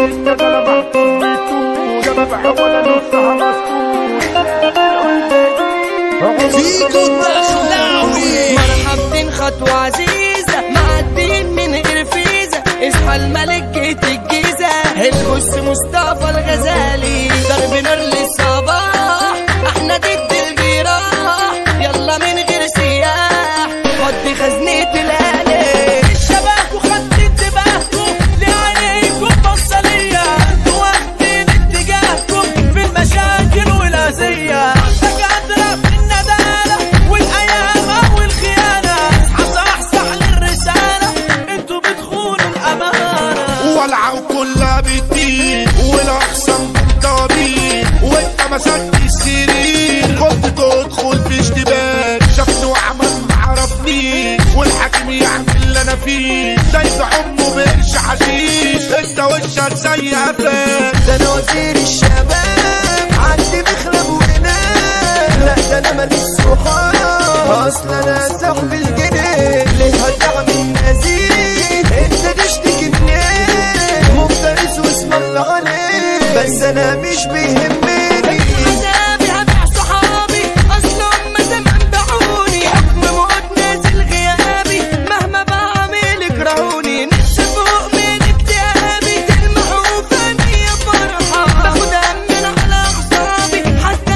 ده انا محطوط ده بحاول انصها مسكوت فيكو الدخلاوي مرحبتين خطوة عزيزة معدين من غير فيزا. اصحى الملك جيت الجيزة البص مصطفى الغزالي ضرب نار للصباح احنا ضد الجراح يلا من غير سياح فضي خزنة الآلة الشباب وخدت انتباهكم لعينيكم بصلية انتوا واخدين اتجاهكم في المشاكل والأذية دكاترة في الندالة والأيام والخيانة صحصح للرسالة انتوا بتخونوا الأمانة والعو كلها بالدين والاخصام بالطبيب وانت مسكت السرير كنت تدخل في اشتباك شافني وعمل معرفنيش والحاكم يعمل اللي انا فيه شايف امه بقرش حشيش انت وشك زي قفاك ده انا وزير الشباب عندي مخلب ونام لا ده انا ماليش صحاب اصلا انا صاحب الجنيه ليه هتعمل نزيد انت تشتكي منين مفترس واسم الله عليك بس انا مش بيهمني حسابي هبيع صحابي اصلهم ما زمان باعوني حكم موت نازل غيابي مهما بعمل يكرهوني نفسي فوق من اكتئابي تلمحوا فاني فرحة باخد من على اعصابي حتى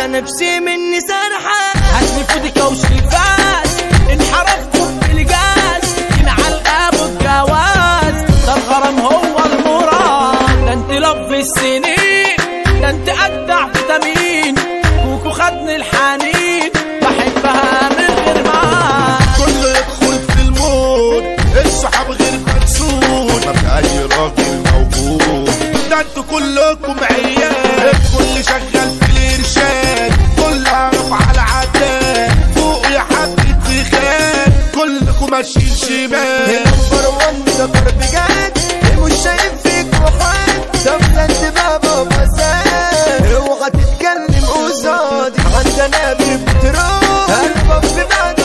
نفسي مني سرحة هاتلي فودك وشريفات انحرفتوا بالجاز ينعل ابو الجواز ده الغرام هو المراد ده انت لف السنين ده انت اجدع فيتامين كوكو خدني الحنين بحبها من غير ما كله يدخل في المود الصحاب غير مكسود ما في اي راجل موجود ده انتوا كلكم عيال الكل شغال في الارشاد كل عارف على عداد فوق يا حبة فخاد كلكم ماشيين شمال نمبر 1 سفر بجد مش شايف فيك وحد ده انت بابا فساد اوعى تتكلم قصادي عندنا بتروح قلبك في بعد